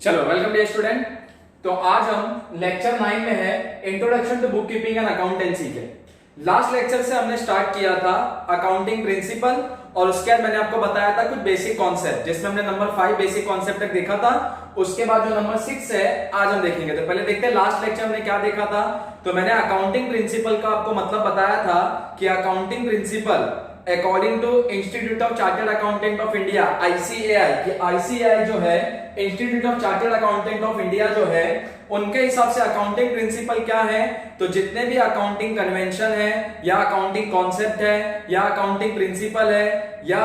चलो welcome day student. तो आज हम लेक्चर 9 में है introduction to bookkeeping and accountancy के। लास्ट लेक्चर से हमने स्टार्ट किया था अकाउंटिंग प्रिंसिपल और उसके बाद मैंने आपको बताया था कुछ बेसिक कॉन्सेप्ट जिसमें हमने नंबर 5 बेसिक कॉन्सेप्ट तक देखा था। उसके बाद जो नंबर 6 है आज हम देखेंगे। तो पहले देखते हैं लास्ट लेक्चर में क्या देखा था। तो मैंने अकाउंटिंग प्रिंसिपल का आपको मतलब बताया था कि accounting principle according to institute of chartered accountant of India ICAI कि आईसीएआई जो है institute of chartered accountant of India जो है उनके हिसाब से अकाउंटिंग प्रिंसिपल क्या है। तो जितने भी अकाउंटिंग कन्वेंशन है या अकाउंटिंग कॉन्सेप्ट है या अकाउंटिंग प्रिंसिपल है या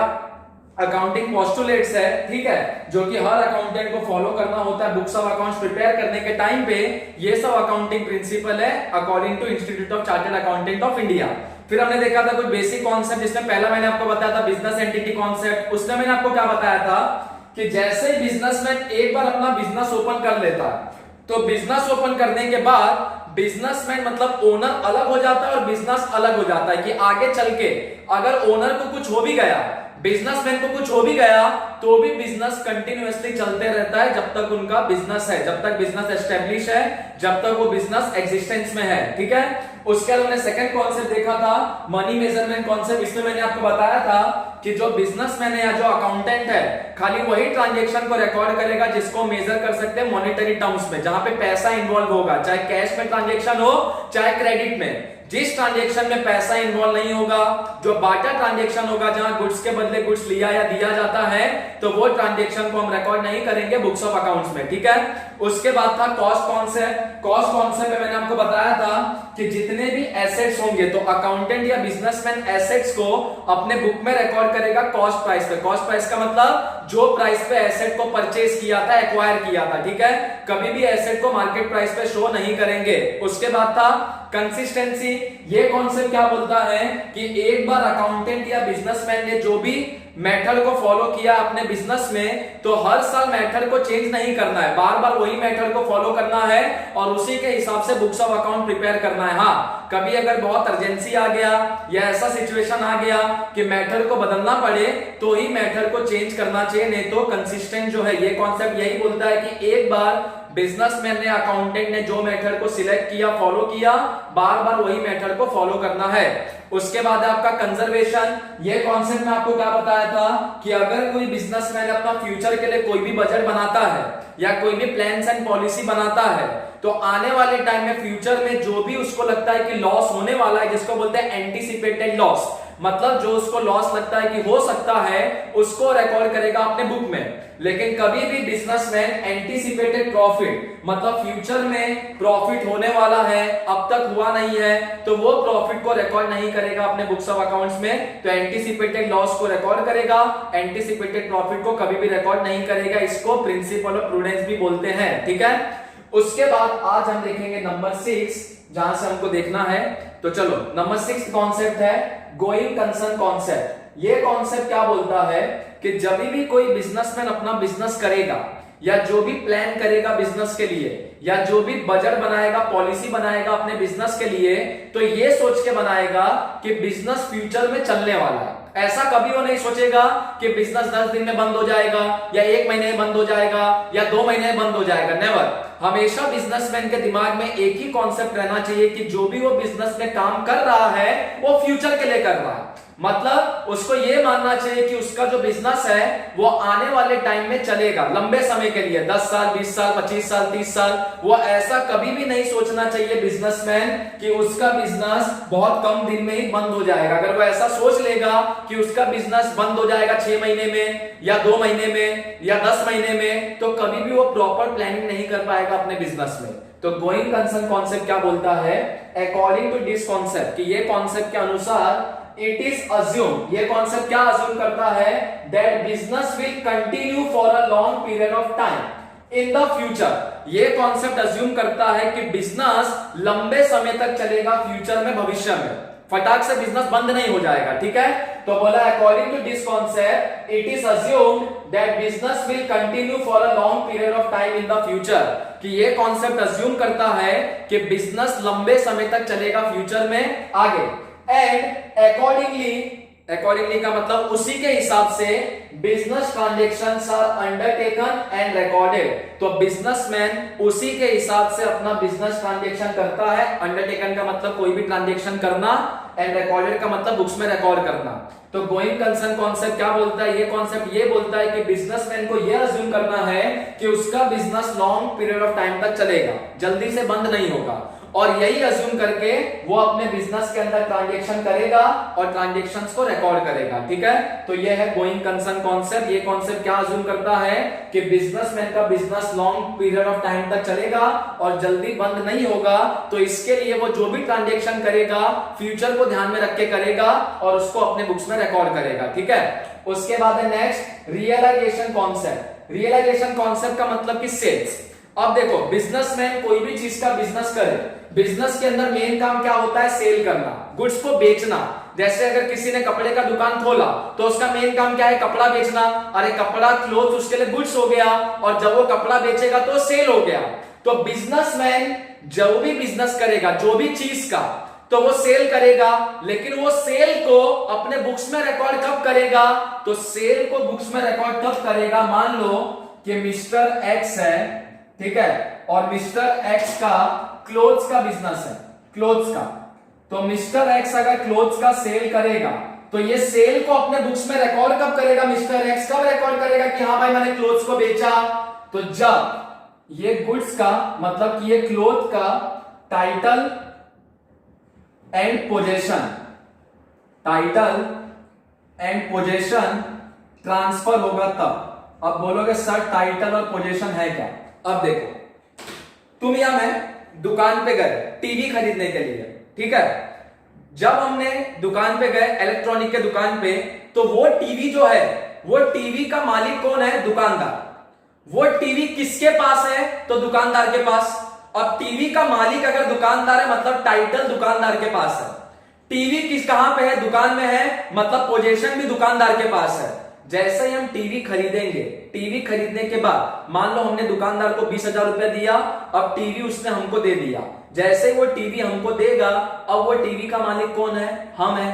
अकाउंटिंग पोस्टुलेट्स है, ठीक है, जो कि हर अकाउंटेंट को फॉलो करना होता है बुक्स ऑफ अकाउंट्स प्रिपेयर करने के टाइम पे, ये सब अकाउंटिंग प्रिंसिपल है according to institute of chartered accountant of India. फिर हमने देखा था कुछ बेसिक कॉन्सेप्ट जिसमें पहला मैंने आपको बताया था बिजनेस एंटिटी कॉन्सेप्ट। उसमें मैंने आपको क्या बताया था कि जैसे ही बिजनेसमैन एक बार अपना बिजनेस ओपन कर लेता है तो बिजनेस ओपन करने के बाद बिजनेसमैन मतलब ओनर अलग हो जाता है और बिजनेस अलग हो जाता है कि आगे चल के अगर ओनर को कुछ हो भी गया, बिजनेसमैन को कुछ हो भी गया तो भी बिजनेस कंटिन्यूअसली चलते रहता है जब तक उनका बिजनेस है, जब तक बिजनेस एस्टेब्लिश है, जब तक वो बिजनेस एग्जिस्टेंस में है, ठीक है। उसके बाद हमने सेकंड कॉन्सेप्ट देखा था मनी मेजरमेंट कॉन्सेप्ट। इसमें मैंने आपको बताया था कि जो बिजनेसमैन है या जो अकाउंटेंट है खाली वही ट्रांजैक्शन को रिकॉर्ड करेगा जिसको मेजर कर सकते हैं मॉनेटरी टर्म्स में, जहां पे पैसा इन्वॉल्व होगा, चाहे कैश में ट्रांजैक्शन हो चाहे क्रेडिट में। जिस ट्रांजैक्शन में पैसा इन्वॉल्व नहीं होगा, जो बाटा ट्रांजैक्शन होगा जहां गुड्स के बदले गुड्स लिया या दिया जाता है, तो वो ट्रांजैक्शन को हम रिकॉर्ड नहीं करेंगे बुक्स ऑफ अकाउंट्स में, ठीक है। उसके बाद था कॉस्ट कॉन्सेप्ट। कॉस्ट कॉन्सेप्ट में मैंने आपको बताया था कि जितने भी एसेट्स होंगे तो अकाउंटेंट या बिजनेसमैन एसेट्स को अपने बुक में रिकॉर्ड करेगा कॉस्ट प्राइस पे। कॉस्ट प्राइस का मतलब जो प्राइस पे एसेट को परचेज किया था, एक्वायर किया था, ठीक है, कभी भी एसेट को मार्केट प्राइस पे शो नहीं करेंगे। उसके बाद था कंसिस्टेंसी। ये कॉन्सेप्ट क्या बोलता है कि एक बार अकाउंटेंट या बिजनेसमैन ने जो भी मेथड को फॉलो किया अपने बिजनेस में तो हर साल मेथड को चेंज नहीं करना है, बार बार वही मेथड को फॉलो करना है और उसी के हिसाब से बुक्स ऑफ अकाउंट प्रिपेयर करना है। हाँ, कभी अगर बहुत अर्जेंसी आ गया या ऐसा सिचुएशन आ गया कि मेथड को बदलना पड़े तो ही मेथड को चेंज करना चाहिए, नहीं तो कंसिस्टेंट जो है। ये कॉन्सेप्ट यही बोलता है कि एक बार बिजनेसमैन ने अकाउंटेंट ने जो मेथड को सिलेक्ट किया, फॉलो किया, बार बार वही मेथड को फॉलो करना है। उसके बाद आपका कंजर्वेशन। ये कॉन्सेप्ट में आपको क्या बताया था कि अगर कोई बिजनेसमैन अपना फ्यूचर के लिए कोई भी बजट बनाता है या कोई भी प्लान्स एंड पॉलिसी बनाता है तो आने वाले टाइम में फ्यूचर में जो भी उसको लगता है कि लॉस होने वाला है, जिसको बोलते हैं एंटीसिपेटेड लॉस, मतलब जो उसको लॉस लगता है कि हो सकता है उसको रिकॉर्ड करेगा अपने बुक में। लेकिन कभी भी बिजनेसमैन एंटीसिपेटेड प्रॉफिट मतलब फ्यूचर में प्रॉफिट होने वाला है, अब तक हुआ नहीं है, तो वो प्रॉफिट को रिकॉर्ड नहीं करेगा अपने बुक्स ऑफ अकाउंट्स में, तो एंटीसिपेटेड लॉस को रिकॉर्ड करेगा, एंटीसिपेटेड प्रॉफिट को कभी भी रिकॉर्ड नहीं करेगा। इसको प्रिंसिपल ऑफ प्रूडेंस भी बोलते हैं, ठीक है। उसके बाद आज हम देखेंगे नंबर 6 जहां से हमको देखना है। तो चलो नंबर 6 कॉन्सेप्ट है गोइंग कंसर्न कॉन्सेप्ट। ये कॉन्सेप्ट क्या बोलता है कि जब भी कोई बिजनेसमैन अपना बिजनेस करेगा या जो भी प्लान करेगा बिजनेस के लिए या जो भी बजट बनाएगा, पॉलिसी बनाएगा अपने बिजनेस के लिए, तो ये सोच के बनाएगा कि बिजनेस फ्यूचर में चलने वाला है। ऐसा कभी वो नहीं सोचेगा कि बिजनेस 10 दिन में बंद हो जाएगा या 1 महीने में बंद हो जाएगा या 2 महीने में बंद हो जाएगा, नेवर। हमेशा बिजनेसमैन के दिमाग में एक ही कॉन्सेप्ट रहना चाहिए कि जो भी वो बिजनेस में काम कर रहा है वो फ्यूचर के लिए कर रहा है। मतलब उसको ये मानना चाहिए कि उसका जो बिजनेस है वो आने वाले टाइम में चलेगा लंबे समय के लिए, 10 साल, 20 साल, 25 साल, 30 साल। वो ऐसा कभी भी नहीं सोचना चाहिए बिजनेसमैन कि उसका बिजनेस बहुत कम दिन में ही बंद हो जाएगा। अगर वो ऐसा सोच लेगा कि उसका बिजनेस बंद हो जाएगा 6 महीने में या 2 महीने में या 10 महीने में, तो कभी भी वो प्रॉपर प्लानिंग नहीं कर पाएगा अपने बिजनेस में। तो गोइंग कंसर्न कॉन्सेप्ट क्या बोलता है अकॉर्डिंग टू दिस कॉन्सेप्ट कि ये कॉन्सेप्ट के अनुसार इट इज अज्यूम, ये कॉन्सेप्ट क्या अज्यूम करता है that business will continue for a long period of time in the future. ये कॉन्सेप्ट अज्यूम करता है कि बिजनेस लंबे समय तक चलेगा फ्यूचर में, भविष्य में, फटाक से बिजनेस बंद नहीं हो जाएगा, ठीक है। तो बोला according to this concept it is assumed that business will continue for a long period of time in the future, कि ये कॉन्सेप्ट अज्यूम करता है कि बिजनेस लंबे समय तक चलेगा फ्यूचर में आगे। एंड अकॉर्डिंगली अकॉर्डिंगली का मतलब उसी के हिसाब से business transactions are undertaken and recorded. तो बिजनेसमैन उसी के हिसाब से अपना बिजनेस ट्रांजेक्शन करता है। अंडरटेकन का मतलब कोई भी ट्रांजेक्शन करना, एंड रिकॉर्डेड का मतलब बुक्स में रिकॉर्ड करना। तो गोइंग कंसर्न कॉन्सेप्ट क्या बोलता है? ये कॉन्सेप्ट ये बोलता है कि बिजनेसमैन को यह अज्यूम करना है कि उसका business long period of time तक चलेगा, जल्दी से बंद नहीं होगा, और यही अज्यूम करके वो अपने बिजनेस के अंदर ट्रांजेक्शन करेगा और ट्रांजेक्शंस को रिकॉर्ड करेगा। ठीक है, तो ये है गोइंग कंसर्न कॉन्सेप्ट। ये कॉन्सेप्ट क्या अज्यूम करता है कि बिजनेसमैन का business long period of time तक चलेगा और जल्दी बंद नहीं होगा, तो इसके लिए वो जो भी ट्रांजेक्शन करेगा फ्यूचर को ध्यान में रख के करेगा और उसको अपने बुक्स में रिकॉर्ड करेगा। ठीक है, उसके बाद है next realisation concept. Realisation concept का मतलब कि सेल्स। अब देखो, बिजनेसमैन कोई भी चीज का बिजनेस करे, बिजनेस के अंदर मेन काम क्या होता है? सेल करना, गुड्स को बेचना। जैसे अगर किसी ने कपड़े का दुकान खोला तो उसका मेन काम क्या है? कपड़ा बेचना। अरे कपड़ा, क्लोथ उसके लिए गुड्स हो गया, और जब वो कपड़ा बेचेगा तो सेल हो गया। तो बिजनेसमैन जो भी बिजनेस करेगा, जो भी चीज का, तो वो सेल करेगा, लेकिन वो सेल को अपने बुक्स में रिकॉर्ड कब करेगा? तो सेल को बुक्स में रिकॉर्ड कब करेगा? मान लो कि मिस्टर एक्स है, ठीक है, और मिस्टर एक्स का क्लोथ्स का बिजनेस है, क्लोथ्स का। तो मिस्टर एक्स अगर क्लोथ्स का सेल करेगा तो ये सेल को अपने बुक्स में रिकॉर्ड कब करेगा? मिस्टर एक्स कब रिकॉर्ड करेगा कि हाँ भाई मैंने क्लोथ्स को बेचा? तो जब ये गुड्स का मतलब कि ये क्लोथ का title and possession, title and possession transfer होगा तब। अब बोलोगे सर टाइटल और पोजेशन है क्या? अब देखो, तुम या मैं दुकान पे गए टीवी खरीदने के लिए, ठीक है। जब हमने दुकान पे गए, इलेक्ट्रॉनिक के दुकान पे, तो वो टीवी जो है, वो टीवी का मालिक कौन है? दुकानदार। वो टीवी किसके पास है? तो दुकानदार के पास। अब टीवी का मालिक अगर दुकानदार है मतलब टाइटल दुकानदार के पास है। टीवी किस कहां पे है? दुकान में है, मतलब पोजीशन भी दुकानदार के पास है। जैसे ही हम टीवी खरीदेंगे, टीवी खरीदने के बाद मान लो हमने दुकानदार को 20,000 रुपया दिया, अब टीवी उसने हमको दे दिया। जैसे वो टीवी हमको देगा, अब वो टीवी का मालिक कौन है? हम है।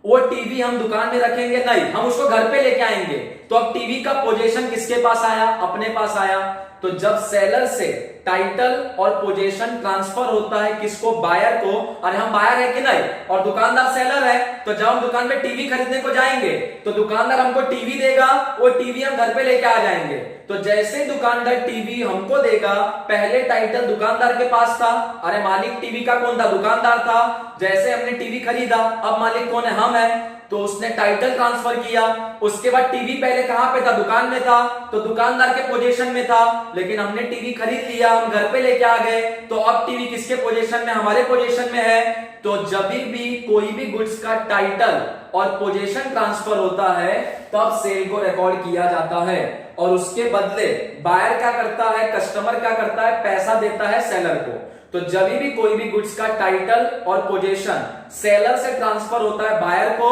वो टीवी हम दुकान में रखेंगे नहीं, हम उसको घर पे लेके आएंगे। तो अब टीवी का पोजीशन किसके पास आया? अपने पास आया। तो जब सेलर से टाइटल और पोजीशन ट्रांसफर होता है किसको? बायर को। अरे हम बायर है कि नहीं, और दुकानदार सेलर है, तो जब हम दुकान में टीवी खरीदने को जाएंगे तो दुकानदार हमको टीवी देगा, वो टीवी हम घर पे लेके आ जाएंगे। तो जैसे दुकानदार टीवी हमको देगा, पहले टाइटल दुकानदार के पास था, अरे मालिक टीवी का कौन था? दुकानदार था। जैसे हमने टीवी खरीदा, अब मालिक कौन है? हम है। तो उसने टाइटल ट्रांसफर किया। उसके बाद टीवी पहले कहां पे था? दुकान में था, तो दुकानदार के पोजीशन में था। लेकिन हमने टीवी खरीद लिया, हम घर पे लेके आ गए, तो अब टीवी किसके पोजीशन में? हमारे पोजीशन में है। तो जब भी कोई भी गुड्स का टाइटल और पोजीशन ट्रांसफर होता है तब सेल को रिकॉर्ड किया जाता है, और उसके बदले बायर क्या करता है? कस्टमर क्या करता है? पैसा देता है सेलर को। तो जब भी कोई भी गुड्स का टाइटल और पोजीशन सेलर से ट्रांसफर होता है बायर को,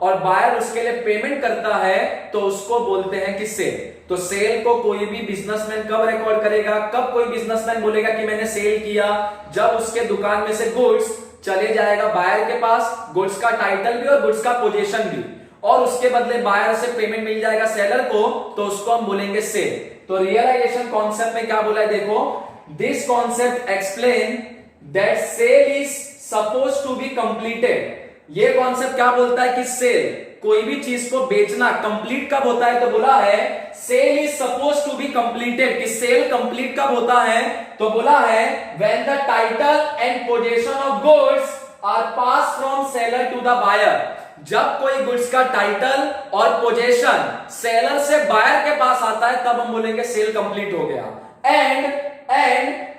और बायर उसके लिए पेमेंट करता है, तो उसको बोलते हैं कि सेल। तो सेल को कोई भी बिजनेसमैन कब रिकॉर्ड करेगा? कब कोई बिजनेसमैन बोलेगा कि मैंने सेल किया? जब उसके दुकान में से गुड्स चले जाएगा बायर के पास, गुड्स का टाइटल भी और गुड्स का पोजीशन भी, और उसके बदले बायर से पेमेंट मिल जाएगा सेलर को, तो उसको हम बोलेंगे सेल। तो रियलाइजेशन कॉन्सेप्ट में क्या बोला है? देखो, this concept explain that sale is suppose to be completed. ये कॉन्सेप्ट क्या बोलता है कि सेल, कोई भी चीज को बेचना कंप्लीट कब होता है? तो बोला है sale is suppose to be completed. कि सेल कंप्लीट कब होता है? तो बोला है when the title and position of goods are pass from seller to the buyer. जब कोई गुड्स का टाइटल और पोजीशन सेलर से बायर के पास आता है तब हम बोलेंगे सेल कंप्लीट हो गया। And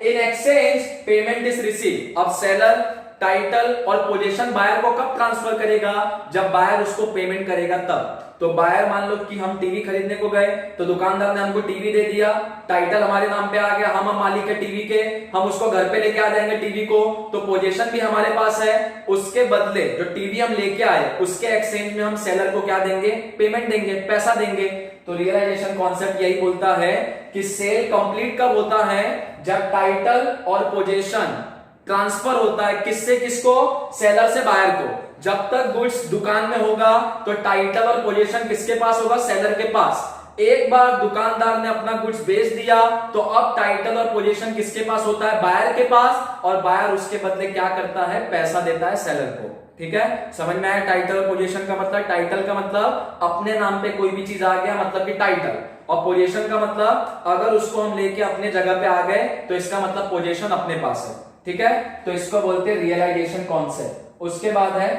in exchange payment is receive. अब सेलर टाइटल और पोजीशन बायर को कब ट्रांसफर करेगा? जब बायर उसको पेमेंट करेगा तब। तो बायर, मान लो कि हम टीवी खरीदने को गए, तो दुकानदार ने हमको टीवी दे दिया, टाइटल हमारे नाम पे आ गया, हम मालिक है टीवी के, हम उसको घर पे लेके आ जाएंगे टीवी को, तो पोजीशन भी हमारे पास है। उसके बदले जो टीवी हम लेके आए उसके एक्सचेंज में हम सेलर को क्या देंगे? पेमेंट देंगे, पैसा देंगे। तो रियलाइजेशन कॉन्सेप्ट यही बोलता है कि सेल कंप्लीट कब होता है? जब टाइटल और पोजीशन ट्रांसफर होता है किससे किसको, सेलर से बायर को। जब तक गुड्स दुकान में होगा तो टाइटल और पोजीशन किसके पास होगा, सेलर के पास। एक बार दुकानदार ने अपना गुड्स बेच दिया तो अब टाइटल और पोजीशन किसके पास होता है, बायर के पास, और बायर उसके बदले क्या करता है, पैसा देता है सेलर को। ठीक है, समझ में आया टाइटल और पोजीशन का मतलब। टाइटल का मतलब अपने नाम पे कोई भी चीज आ गया मतलब कि टाइटल, और पोजीशन का मतलब अगर उसको हम लेके अपने जगह पे आ गए तो इसका मतलब पोजीशन अपने पास है। ठीक है, तो इसको बोलते हैं रियलाइजेशन कॉन्सेप्ट। उसके बाद है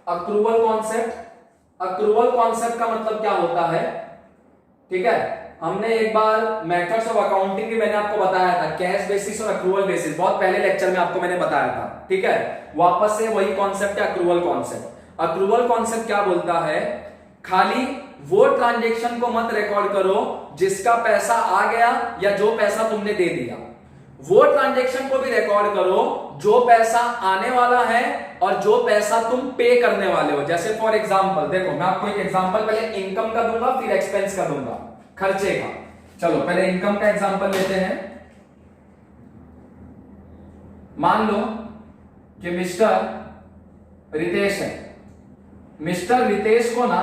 अक्रूवल कॉन्सेप्ट। अक्रूवल कॉन्सेप्ट का मतलब क्या होता है, ठीक है, हमने एक बार मेथड्स ऑफ अकाउंटिंग भी मैंने आपको बताया था, कैश बेसिस और अक्रूवल बेसिस, बहुत पहले लेक्चर में आपको मैंने बताया था। ठीक है, वापस से वही कॉन्सेप्ट है अक्रूवल कॉन्सेप्ट। अक्रूवल कॉन्सेप्ट क्या बोलता है, खाली वो ट्रांजेक्शन को मत रिकॉर्ड करो जिसका पैसा आ गया या जो पैसा तुमने दे दिया, वो ट्रांजेक्शन को भी रिकॉर्ड करो जो पैसा आने वाला है और जो पैसा तुम पे करने वाले हो। जैसे फॉर एग्जांपल देखो, मैं आपको एक एग्जांपल पहले इनकम का दूंगा फिर एक्सपेंस का दूंगा, खर्चे का। चलो पहले इनकम का एग्जांपल लेते हैं। मान लो कि मिस्टर रितेश है। मिस्टर रितेश को ना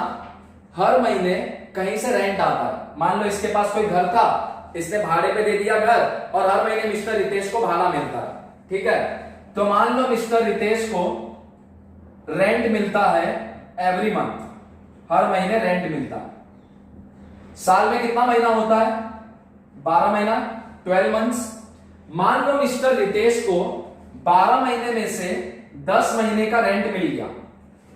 हर महीने कहीं से रेंट आता है। मान लो इसके पास कोई घर था, इसने भाड़े पे दे दिया घर, और हर महीने मिस्टर रितेश को भाड़ा मिलता है। ठीक है, तो मान लो मिस्टर रितेश को रेंट मिलता है एवरी मंथ, हर महीने रेंट मिलता है। साल में कितना महीना होता है, 12 महीना, 12 मंथ्स। मान लो मिस्टर रितेश को 12 महीने में से 10 महीने का रेंट मिल गया।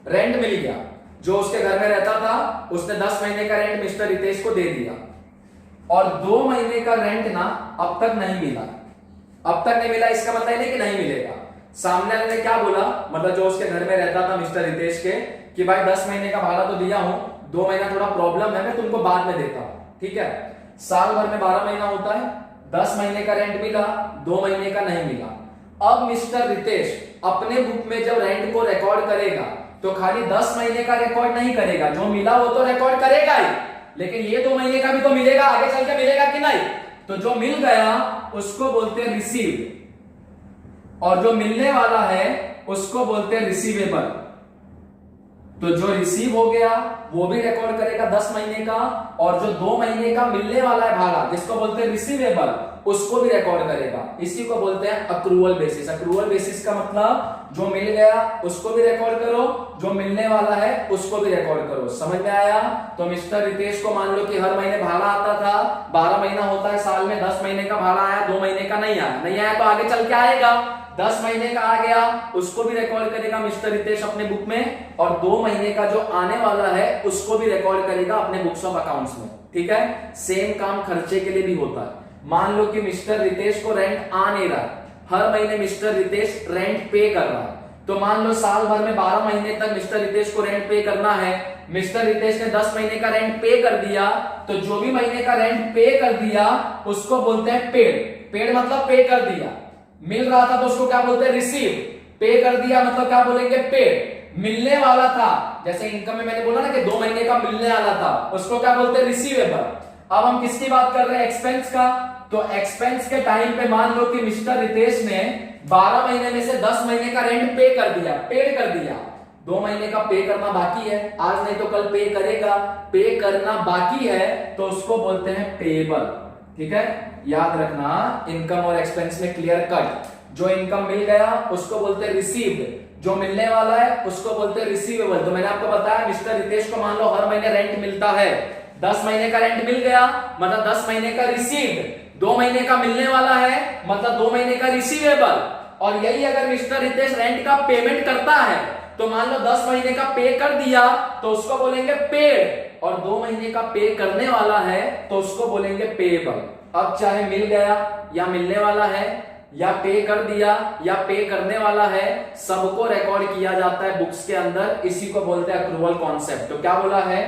रेंट मिल गया, जो उसके घर में रहता था उसने 10 महीने का रेंट मिस्टर रितेश को दे दिया, और 2 महीने का रेंट ना अब तक नहीं मिला। अब तक नहीं मिला इसका मतलब नहीं कि नहीं मिलेगा। सामने वाले ने क्या बोला, मतलब जो उसके घर में रहता था मिस्टर रितेश के, कि भाई 10 महीने का भाड़ा तो दिया हूं, 2 महीना थोड़ा प्रॉब्लम है, मैं तुमको बाद में देता हूं। ठीक है, साल भर में 12 महीना होता है, 10 महीने का रेंट मिला, 2 महीने का नहीं मिला। अब मिस्टर रितेश अपने बुक में जब रेंट को रिकॉर्ड करेगा तो खाली 10 महीने का रिकॉर्ड नहीं करेगा, जो मिला वो तो रिकॉर्ड करेगा ही, लेकिन ये 2 महीने का भी तो मिलेगा, आगे चल के मिलेगा कि नहीं। तो जो मिल गया उसको बोलते हैं रिसीव्ड, और जो मिलने वाला है उसको बोलते हैं रिसीवेबल। तो जो रिसीव हो गया वो भी रिकॉर्ड करेगा 10 महीने का, और जो 2 महीने का मिलने वाला है भाड़ा जिसको बोलते हैं रिसीवेबल, उसको भी रिकॉर्ड करेगा। इसी को बोलते हैं अक्रूवल बेसिस। अक्रूवल बेसिस का मतलब जो मिल गया उसको भी रिकॉर्ड करो, जो मिलने वाला है उसको भी रिकॉर्ड करो। समझ में आया। तो मिस्टर रितेश को मान लो कि हर महीने भाड़ा आता था, 12 महीना होता है साल में, 10 महीने का भाड़ा आया, 2 महीने का नहीं आया। नहीं आया तो आगे चल के आएगा, 10 महीने का आ गया उसको भी रिकॉर्ड करेगा मिस्टर रितेश अपने बुक में, और 2 महीने का जो आने वाला है उसको भी रिकॉर्ड करेगा अपने बुक्स ऑफ अकाउंट्स में। ठीक है, सेम काम खर्चे के लिए भी होता है। मान लो कि मिस्टर रितेश को रेंट आ नहीं रहा, हर महीने मिस्टर रितेश रेंट पे कर रहा है, तो मान लो साल भर में 12 महीने तक मिस्टर रितेश को रेंट पे करना है। मिस्टर रितेश ने 10 महीने का रेंट पे कर दिया, तो जो भी महीने का रेंट पे कर दिया उसको बोलते हैं पेड। पेड मतलब पे कर दिया। मिल रहा था तो उसको क्या बोलते हैं, रिसीव। पे कर दिया मतलब क्या बोलेंगे, पेड। मिलने वाला था, जैसे इनकम में मैंने बोला ना कि 2 महीने का मिलने वाला था, उसको क्या बोलते हैं, रिसीवेबल। अब हम किसकी बात कर रहे हैं, एक्सपेंस का। तो एक्सपेंस के टाइम पे मान लो कि मिस्टर रितेश ने 12 महीने में से 10 महीने का रेंट पे कर दिया, पेड कर दिया, 2 महीने का पे करना बाकी है, आज नहीं तो कल पे करेगा, पे करना बाकी है, तो उसको बोलते हैं पेएबल। ठीक है, याद रखना इनकम और एक्सपेंस में क्लियर कट। जो इनकम मिल गया उसको बोलते हैं रिसीव्ड, जो मिलने वाला है उसको बोलते हैं रिसीवेबल। तो मैंने आपको बताया मिस्टर रितेश को मान लो हर महीने रेंट मिलता है, 10 महीने का रेंट मिल गया मतलब 10 महीने का रिसीव्ड, 2 महीने का मिलने वाला है मतलब 2 महीने का रिसीवेबल। और यही अगर मिस्टर रितेश रेंट का पेमेंट करता है तो मान लो 10 महीने का पे कर दिया तो उसको बोलेंगे पेड, और 2 महीने का पे करने वाला है तो उसको बोलेंगे पेएबल। अब चाहे मिल गया या मिलने वाला है या पे कर दिया या पे करने वाला है, सबको रिकॉर्ड किया जाता है बुक्स के अंदर। इसी को बोलते हैं अक्रूवल कॉन्सेप्ट। तो क्या बोला है,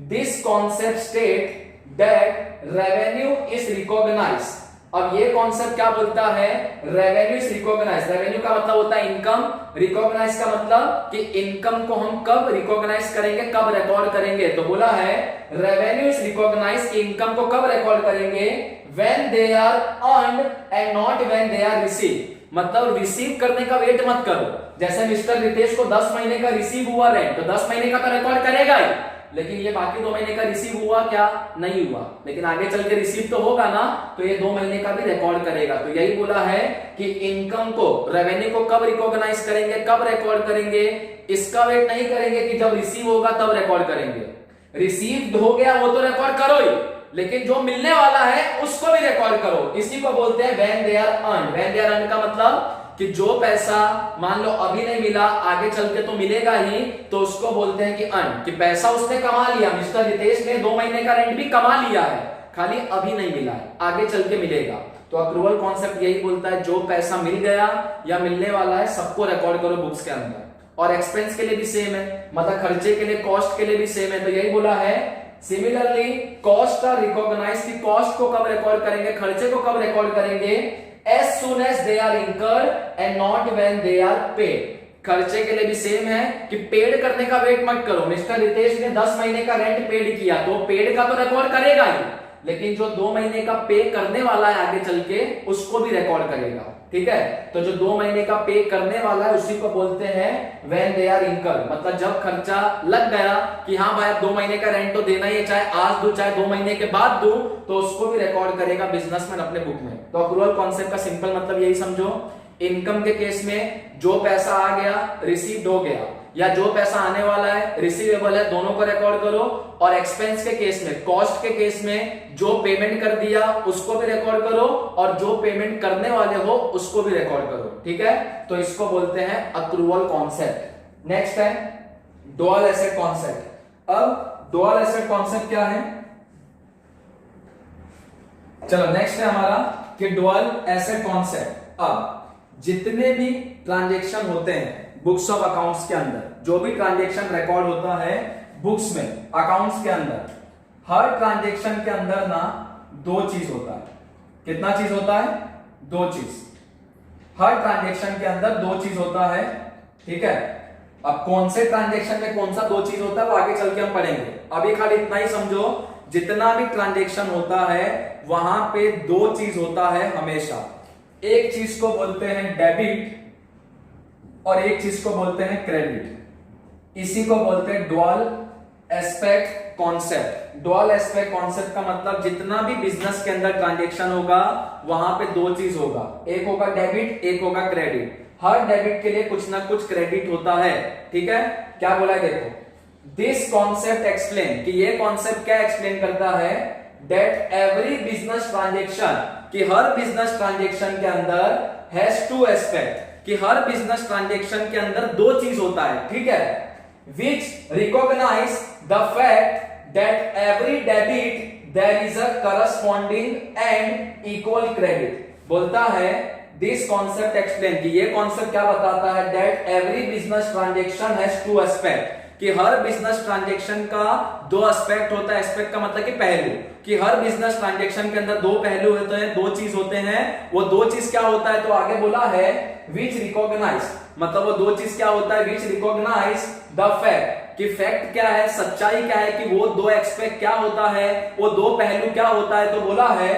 this concept state that revenue is recognised. अब ये कॉन्सेप्ट क्या बोलता है, रेवेन्यू इज रिकॉग्नाइज्ड। रेवेन्यू का मतलब होता है इनकम, रिकॉग्नाइज का मतलब कि इनकम को हम कब रिकॉग्नाइज करेंगे, कब रिकॉर्ड करेंगे। तो बोला है रेवेन्यू इज रिकॉग्नाइज्ड, कि इनकम को कब रिकॉर्ड करेंगे, when they are earned and not when they are received। मतलब रिसीव करने का वेट मत करो। जैसे मिस्टर रितेश को 10 महीने का रिसीव हुआ रेंट, तो 10 महीने का तो रिकॉर्ड करेगा ही, लेकिन ये बाकी 2 महीने का रिसीव हुआ क्या, नहीं हुआ, लेकिन आगे चल के रिसीव तो होगा ना, तो ये 2 महीने का भी रिकॉर्ड करेगा। तो यही बोला है कि इनकम को, रेवेन्यू को कब रिकॉग्नाइज करेंगे, कब रिकॉर्ड करेंगे, इसका वेट नहीं करेंगे कि जब रिसीव होगा तब रिकॉर्ड करेंगे। रिसीव हो गया वो तो रिकॉर्ड करो ही, लेकिन जो मिलने वाला है उसको भी रिकॉर्ड करो। इसी को बोलते हैं when they are earned. When they are earned का मतलब कि जो पैसा मान लो अभी नहीं मिला, आगे चल के तो मिलेगा ही, तो उसको बोलते हैं कि अर्न, कि पैसा उसने कमा लिया। मिस्टर रितेश ने 2 महीने का रेंट भी कमा लिया है, खाली अभी नहीं मिला है, आगे चल के मिलेगा। तो अक्रूवल कॉन्सेप्ट यही बोलता है जो पैसा मिल गया या मिलने वाला है सबको रिकॉर्ड करो बुक्स के अंदर। और एक्सपेंस के लिए भी सेम है, मतलब खर्चे के लिए, कॉस्ट के लिए भी सेम है। तो यही बोला है सिमिलरली कॉस्ट आर रिकॉग्नाइज्ड, कि कॉस्ट को कब रिकॉर्ड करेंगे, खर्चे को कब रिकॉर्ड करेंगे, as soon as they are incurred and not when they are paid। खर्चे के लिए भी सेम है कि पेड करने का वेट मत करो। मिस्टर रितेश ने 10 महीने का रेंट पेड किया तो पेड का तो रिकॉर्ड करेगा ही, लेकिन जो 2 महीने का पे करने वाला है आगे चल के उसको भी रिकॉर्ड करेगा। ठीक है, तो जो 2 महीने का पे करने वाला है उसी को बोलते हैं व्हेन दे आर इनकर्ड। मतलब जब खर्चा लग गया कि हाँ भाई अब 2 महीने का रेंट तो देना ही है, चाहे आज दो चाहे 2 महीने के बाद दो, तो उसको भी रिकॉर्ड करेगा बिजनेसमैन अपने बुक में। तो अक्रूवल कॉन्सेप्ट का सिंपल मतलब यही समझो, इनकम के केस में जो पैसा आ गया रिसीव्ड हो गया, या जो पैसा आने वाला है रिसीवेबल है, दोनों को रिकॉर्ड करो। और एक्सपेंस के केस में, कॉस्ट के केस में जो पेमेंट कर दिया उसको भी रिकॉर्ड करो, और जो पेमेंट करने वाले हो उसको भी रिकॉर्ड करो। ठीक है, तो इसको बोलते हैं अक्रूवल कॉन्सेप्ट। नेक्स्ट है डुअल एसेट कॉन्सेप्ट। अब डुअल एसेट कॉन्सेप्ट क्या है, चलो नेक्स्ट है हमारा कि डुअल एसेट कॉन्सेप्ट। अब जितने भी ट्रांजेक्शन होते हैं बुक्स ऑफ अकाउंट्स के अंदर, जो भी ट्रांजेक्शन रिकॉर्ड होता है बुक्स में, अकाउंट्स के अंदर, हर ट्रांजेक्शन के अंदर ना 2 चीज होता है। कितना चीज होता है, 2 चीज। हर ट्रांजेक्शन के अंदर 2 चीज होता है। ठीक है, अब कौन से ट्रांजेक्शन में कौन सा 2 चीज होता है वो आगे चल के हम पढ़ेंगे। अभी खाली इतना ही समझो, जितना भी ट्रांजेक्शन होता है वहां पे 2 चीज होता है हमेशा। एक चीज को बोलते हैं डेबिट और एक चीज को बोलते हैं क्रेडिट। इसी को बोलते हैं dual aspect concept. Dual aspect concept का मतलब जितना भी बिजनेस के अंदर ट्रांजेक्शन होगा वहां पे 2 चीज होगा, एक होगा डेबिट, एक होगा क्रेडिट। हर डेबिट के लिए कुछ ना कुछ क्रेडिट होता है। ठीक है, क्या बोला है देखो, दिस कॉन्सेप्ट एक्सप्लेन, कि ये कॉन्सेप्ट क्या एक्सप्लेन करता है, दैट एवरी बिजनेस ट्रांजेक्शन, कि हर बिजनेस ट्रांजेक्शन के अंदर हैज 2 एस्पेक्ट, कि हर बिजनेस ट्रांजेक्शन के अंदर 2 चीज होता है। ठीक है, which recognize the fact that every debit there is a corresponding and equal credit. बोलता है दिस कॉन्सेप्ट एक्सप्लेन, कि ये कॉन्सेप्ट क्या बताता है, that every business transaction has 2 aspect, कि हर बिजनेस ट्रांजेक्शन का 2 एस्पेक्ट होता है। एस्पेक्ट का मतलब कि पहलू, कि हर बिजनेस ट्रांजेक्शन के अंदर 2 पहलू होते हैं, 2 चीज होते हैं। वो 2 चीज क्या होता है, तो आगे बोला है विच रिकॉग्नाइज, मतलब वो 2 चीज क्या होता है, विच रिकॉग्नाइज द फैक्ट, कि फैक्ट क्या है, सच्चाई क्या है, कि वो 2 एस्पेक्ट क्या होता है, वो 2 पहलू क्या होता है। तो बोला है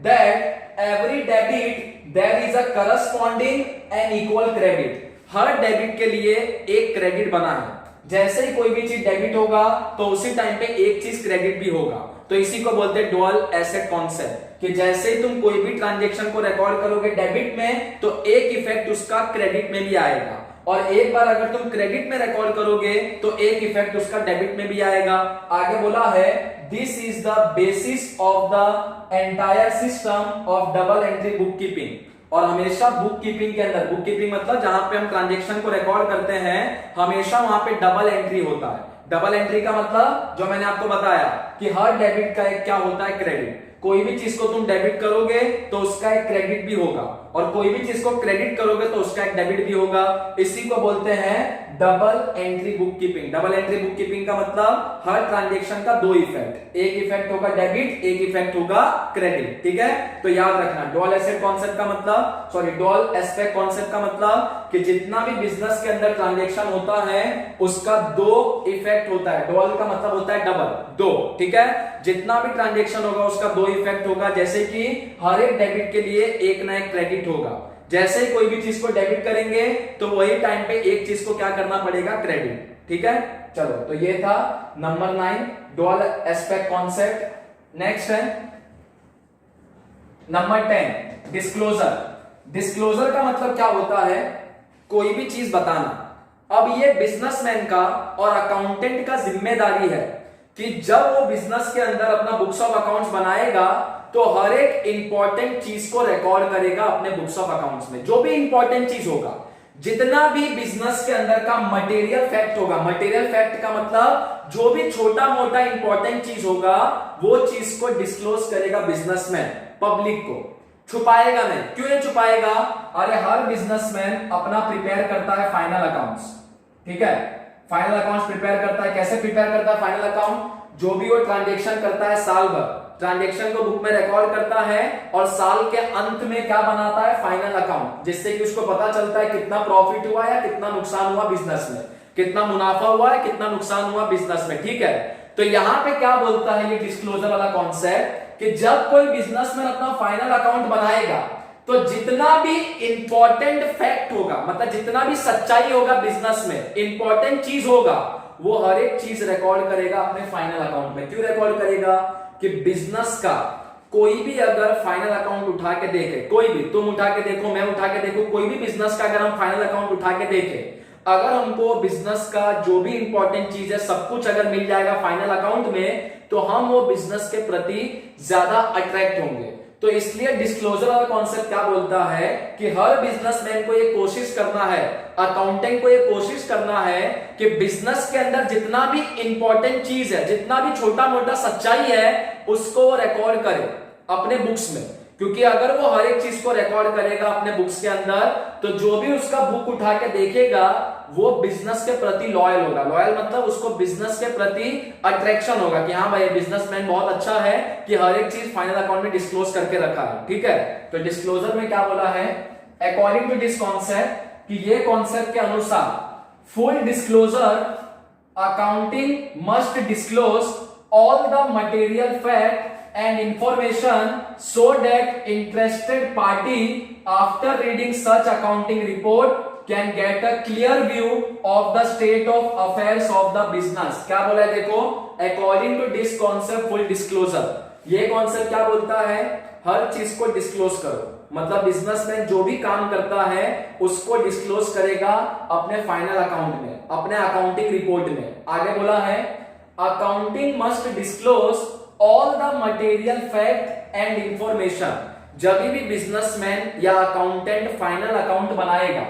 that every debit there is a corresponding and equal credit. हर डेबिट के लिए एक क्रेडिट बना है। जैसे ही कोई भी चीज डेबिट होगा तो उसी टाइम पे एक चीज क्रेडिट भी होगा। तो इसी को बोलते हैं डुअल एसेट कॉन्सेप्ट, कि जैसे ही तुम कोई भी ट्रांजेक्शन को रिकॉर्ड करोगे डेबिट में तो एक इफेक्ट उसका क्रेडिट में भी आएगा, और एक बार अगर तुम क्रेडिट में रिकॉर्ड करोगे तो एक इफेक्ट उसका डेबिट में भी आएगा। आगे बोला है this is the basis of the entire system of double entry book keeping. और हमेशा बुक कीपिंग के अंदर, बुक कीपिंग मतलब जहां पे हम ट्रांजेक्शन को रिकॉर्ड करते हैं, हमेशा वहां पे डबल एंट्री होता है। डबल एंट्री का मतलब जो मैंने आपको बताया कि हर डेबिट का एक क्या होता है, क्रेडिट। कोई भी चीज को तुम डेबिट करोगे तो उसका एक क्रेडिट भी होगा, और कोई भी चीज को क्रेडिट करोगे तो उसका एक डेबिट भी होगा। इसी को बोलते हैं double entry book keeping. Double entry book keeping का मतलब हर ट्रांजेक्शन का 2 इफेक्ट, एक इफेक्ट होगा डेबिट, एक इफेक्ट होगा क्रेडिट। ठीक है, तो याद रखना डुअल एसेट कॉन्सेप्ट का मतलब, सॉरी डुअल एस्पेक्ट कॉन्सेप्ट का मतलब कि जितना भी बिजनेस के अंदर ट्रांजेक्शन होता है उसका 2 इफेक्ट होता है। डुअल का मतलब होता है डबल, 2। ठीक है, जितना भी ट्रांजेक्शन होगा उसका 2 इफेक्ट होगा। जैसे कि हर एक डेबिट के लिए एक ना एक क्रेडिट होगा, जैसे ही कोई भी चीज को डेबिट करेंगे तो वही टाइम पे एक चीज को क्या करना पड़ेगा, क्रेडिट। ठीक है, चलो तो ये था number 9 dual aspect concept. Next है नंबर 10 डिस्क्लोजर। डिस्क्लोजर का मतलब क्या होता है, कोई भी चीज बताना। अब ये बिजनेसमैन का और अकाउंटेंट का जिम्मेदारी है कि जब वो बिजनेस के अंदर अपना बुक्स ऑफ अकाउंट्स बनाएगा तो हर एक इंपॉर्टेंट चीज को रिकॉर्ड करेगा अपने बुक्स ऑफ अकाउंट्स में। जो भी इंपॉर्टेंट चीज होगा, जितना भी बिजनेस के अंदर का मटेरियल फैक्ट होगा, मटेरियल फैक्ट का मतलब जो भी छोटा मोटा इंपॉर्टेंट चीज होगा वो चीज को डिस्क्लोज करेगा बिजनेसमैन पब्लिक को, छुपाएगा नहीं। क्यों नहीं छुपाएगा, अरे हर बिजनेसमैन अपना प्रिपेयर करता है फाइनल अकाउंट्स। ठीक है, फाइनल अकाउंट्स प्रिपेयर करता है। कैसे प्रिपेयर करता है फाइनल अकाउंट, जो भी वो ट्रांजेक्शन करता है साल भर, ट्रांजेक्शन को बुक में रिकॉर्ड करता है और साल के अंत में क्या बनाता है, फाइनल अकाउंट, जिससे कि उसको पता चलता है कितना प्रॉफिट हुआ या कितना नुकसान हुआ बिजनेस में, कितना मुनाफा हुआ है कितना नुकसान हुआ बिजनेस में। ठीक है, तो यहां पे क्या बोलता है ये डिस्क्लोजर वाला कॉन्सेप्ट, कि जब कोई बिजनेसमैन अपना फाइनल अकाउंट बनाएगा तो जितना भी इंपॉर्टेंट फैक्ट होगा, मतलब जितना भी सच्चाई होगा बिजनेस में, इंपॉर्टेंट चीज होगा, वो हर एक चीज रिकॉर्ड करेगा अपने फाइनल अकाउंट में। क्यों रिकॉर्ड करेगा, कि बिजनेस का कोई भी अगर फाइनल अकाउंट उठा के देखे, कोई भी, तुम उठा के देखो, मैं उठा के देखो, कोई भी बिजनेस का अगर हम फाइनल अकाउंट उठा के देखें, अगर हमको बिजनेस का जो भी इंपॉर्टेंट चीज है सब कुछ अगर मिल जाएगा फाइनल अकाउंट में, तो हम वो बिजनेस के प्रति ज्यादा अट्रैक्ट होंगे। तो इसलिए डिस्क्लोजर वाला कॉन्सेप्ट क्या बोलता है कि हर बिजनेसमैन को ये कोशिश करना है, अकाउंटेंट को ये कोशिश करना है कि बिजनेस के अंदर जितना भी इंपॉर्टेंट चीज है, जितना भी छोटा मोटा सच्चाई है, उसको रिकॉर्ड करे अपने बुक्स में। क्योंकि अगर वो हर एक चीज को रिकॉर्ड करेगा अपने बुक्स के अंदर, तो जो भी उसका बुक उठा के देखेगा वो बिजनेस के प्रति लॉयल होगा। लॉयल मतलब उसको बिजनेस के प्रति अट्रैक्शन होगा कि हाँ भाई बिजनेसमैन बहुत अच्छा है कि हर एक चीज फाइनल अकाउंट में डिस्क्लोज करके रखा है। ठीक है, तो डिस्क्लोजर में क्या बोला है, अकॉर्डिंग टू दिस कॉन्सेप्ट, कि ये कॉन्सेप्ट के अनुसार full disclosure accounting must disclose all the material fact and information so that interested party after reading such accounting report can get a clear view of the state of affairs of the business। क्या बोला है देखो, according to this concept full disclosure, ये concept क्या बोलता है, हर चीज को डिस्क्लोज करो, मतलब बिजनेसमैन जो भी काम करता है उसको डिस्क्लोज करेगा अपने फाइनल अकाउंट में, अपने अकाउंटिंग रिपोर्ट में। आगे बोला है accounting must disclose all the material fact and information. जब भी बिजनेसमैन या अकाउंटेंट फाइनल अकाउंट बनाएगा,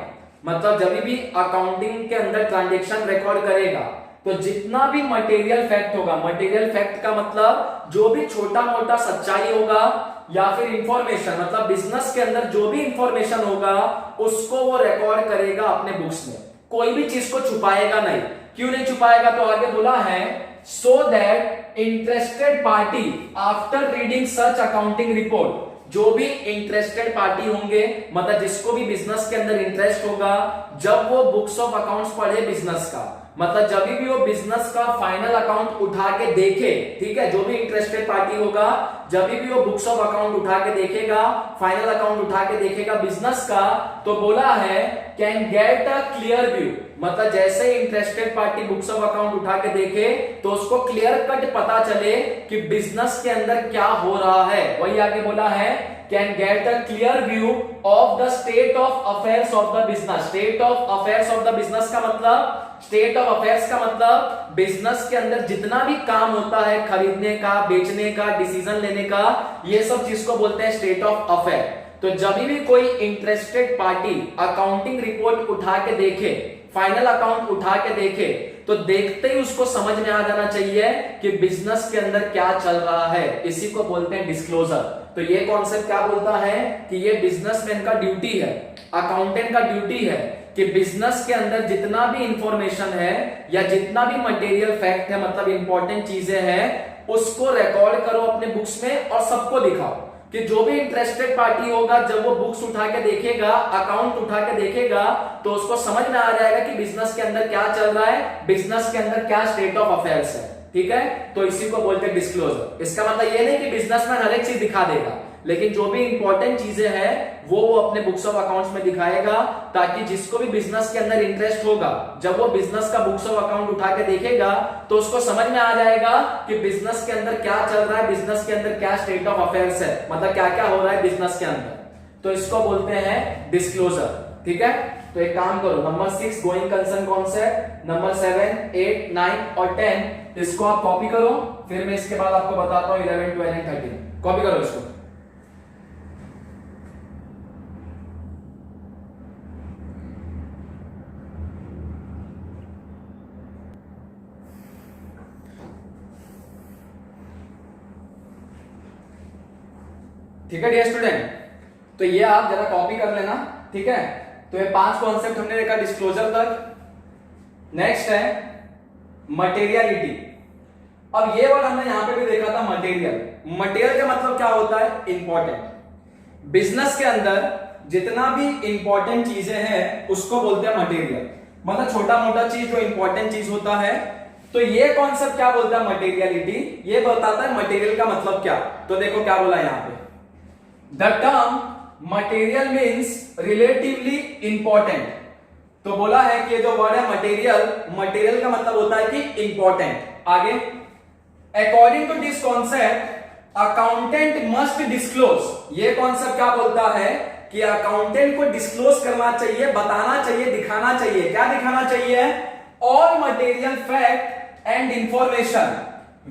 मतलब जब भी अकाउंटिंग के अंदर ट्रांजेक्शन रिकॉर्ड करेगा, तो जितना भी मटेरियल फैक्ट होगा, मटेरियल फैक्ट का मतलब जो भी छोटा मोटा सच्चाई होगा या फिर इंफॉर्मेशन, मतलब बिजनेस के अंदर जो भी इंफॉर्मेशन होगा उसको वो रिकॉर्ड करेगा अपने बुक्स में, कोई भी चीज को छुपाएगा नहीं। क्यों नहीं छुपाएगा, तो आगे बोला है so that interested party after reading such accounting report, जो भी इंटरेस्टेड पार्टी होंगे, मतलब जिसको भी बिजनेस के अंदर इंटरेस्ट होगा, जब वो बुक्स ऑफ अकाउंट्स पढ़े बिजनेस का, मतलब जब भी वो बिजनेस का फाइनल अकाउंट उठा के देखे, ठीक है, जो भी इंटरेस्टेड पार्टी होगा, जब भी वो बुक्स ऑफ अकाउंट उठा के देखेगा, फाइनल अकाउंट उठा के देखेगा बिजनेस का, तो बोला है can get a clear view, मतलब जैसे interested party books of account उठा के देखे तो उसको क्लियर कट पता चले कि बिजनेस के अंदर क्या हो रहा है। वही आगे बोला है can get a clear view of the state of affairs of the business. State of affairs of the business का मतलब, स्टेट ऑफ अफेयर्स का मतलब बिजनेस के अंदर जितना भी काम होता है, खरीदने का, बेचने का, डिसीजन लेने का, ये सब चीज को बोलते हैं स्टेट ऑफ अफेयर। तो जब भी कोई इंटरेस्टेड पार्टी अकाउंटिंग रिपोर्ट उठा के देखे, फाइनल अकाउंट उठा के देखे, तो देखते ही उसको समझ में आ जाना चाहिए कि बिजनेस के अंदर क्या चल रहा है। इसी को बोलते हैं डिस्क्लोजर। तो ये कॉन्सेप्ट क्या बोलता है कि ये बिजनेसमैन का ड्यूटी है, अकाउंटेंट का ड्यूटी है कि बिजनेस के अंदर जितना भी इंफॉर्मेशन है या जितना भी मटेरियल फैक्ट है, मतलब इंपॉर्टेंट चीजें हैं, उसको रिकॉर्ड करो अपने बुक्स में और सबको दिखाओ कि जो भी इंटरेस्टेड पार्टी होगा जब वो बुक्स उठा के देखेगा, अकाउंट उठा के देखेगा, तो उसको समझ में आ जाएगा कि बिजनेस के अंदर क्या चल रहा है, बिजनेस के अंदर क्या स्टेट ऑफ अफेयर्स है। ठीक है, तो इसी को बोलते हैं डिस्क्लोजर। इसका मतलब ये नहीं कि बिजनेसमैन हर एक चीज दिखा देगा, लेकिन जो भी इंपॉर्टेंट चीजें हैं वो अपने बुक्स ऑफ अकाउंट्स में दिखाएगा, ताकि जिसको भी बिजनेस के अंदर इंटरेस्ट होगा, जब वो बिजनेस का बुक्स ऑफ अकाउंट उठा के देखेगा तो उसको समझ में आ जाएगा कि बिजनेस के अंदर क्या चल रहा है, बिजनेस के अंदर क्या स्टेट ऑफ अफेयर्स है, मतलब क्या क्या हो रहा है बिजनेस के अंदर। तो इसको बोलते हैं डिस्क्लोजर। ठीक है, तो एक काम करो, number 6 going concern concept, number 7, 8, 9 और 10 इसको आप कॉपी करो, फिर मैं इसके बाद आपको बताता हूं 11, 12 एंड 13। कॉपी करो इसको। ठीक है डियर स्टूडेंट, तो ये आप जरा कॉपी कर लेना। ठीक है, तो ये 5 कॉन्सेप्ट हमने देखा डिस्क्लोजर तक। नेक्स्ट है मटेरियलिटी। अब ये वर्ड हमने यहां पे भी देखा था मटेरियल। मटेरियल का मतलब क्या होता है? इंपॉर्टेंट। बिजनेस के अंदर जितना भी इंपॉर्टेंट चीजें हैं उसको बोलते हैं मटेरियल, मतलब छोटा मोटा चीज जो इंपॉर्टेंट चीज होता है। तो ये कॉन्सेप्ट क्या बोलता है? मटेरियलिटी। ये बताता है मटेरियल का मतलब क्या। तो देखो क्या बोला यहां पे, the term material means relatively important. तो बोला है कि ये जो वर्ड है मटेरियल, मटेरियल का मतलब होता है कि इंपॉर्टेंट। आगे, according to this concept accountant must disclose. ये कॉन्सेप्ट क्या बोलता है कि अकाउंटेंट को डिस्क्लोज करना चाहिए, बताना चाहिए, दिखाना चाहिए। क्या दिखाना चाहिए? All material fact and information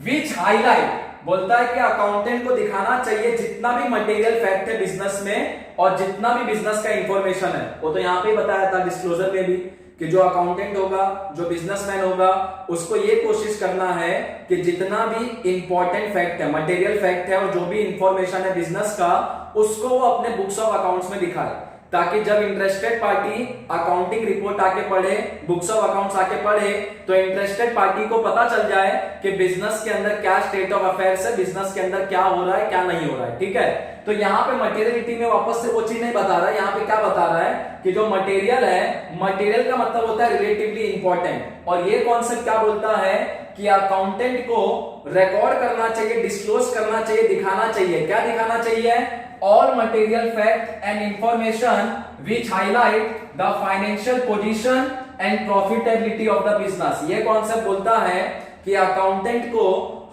which highlight. बोलता है कि अकाउंटेंट को दिखाना चाहिए जितना भी मटेरियल फैक्ट है बिजनेस में और जितना भी बिजनेस का इंफॉर्मेशन है। वो तो यहां पे बताया था डिस्क्लोजर में भी कि जो अकाउंटेंट होगा, जो बिजनेसमैन होगा, उसको ये कोशिश करना है कि जितना भी इंपॉर्टेंट फैक्ट है, मटेरियल फैक्ट है और जो भी इंफॉर्मेशन है बिजनेस का, उसको वो अपने बुक्स ऑफ अकाउंट्स में दिखाए, ताकि जब इंटरेस्टेड पार्टी अकाउंटिंग रिपोर्ट आके पढ़े, बुक्स ऑफ अकाउंट्स आके पढ़े, तो इंटरेस्टेड पार्टी को पता चल जाए कि बिजनेस के अंदर क्या स्टेट ऑफ अफेयर्स है, बिजनेस के अंदर क्या हो रहा है, क्या नहीं हो रहा है। ठीक है, तो यहाँ पे मटेरियलिटी में वापस से वो चीज नहीं बता रहा है। यहाँ पे क्या बता रहा है कि जो मटेरियल है, मटेरियल का मतलब होता है रिलेटिवली इंपॉर्टेंट। और ये कॉन्सेप्ट क्या बोलता है कि अकाउंटेंट को रिकॉर्ड करना चाहिए, डिस्क्लोज करना चाहिए, दिखाना चाहिए। क्या दिखाना चाहिए? all material fact and information which highlight the financial position and profitability of the business। ये कॉन्सेप्ट बोलता है कि अकाउंटेंट को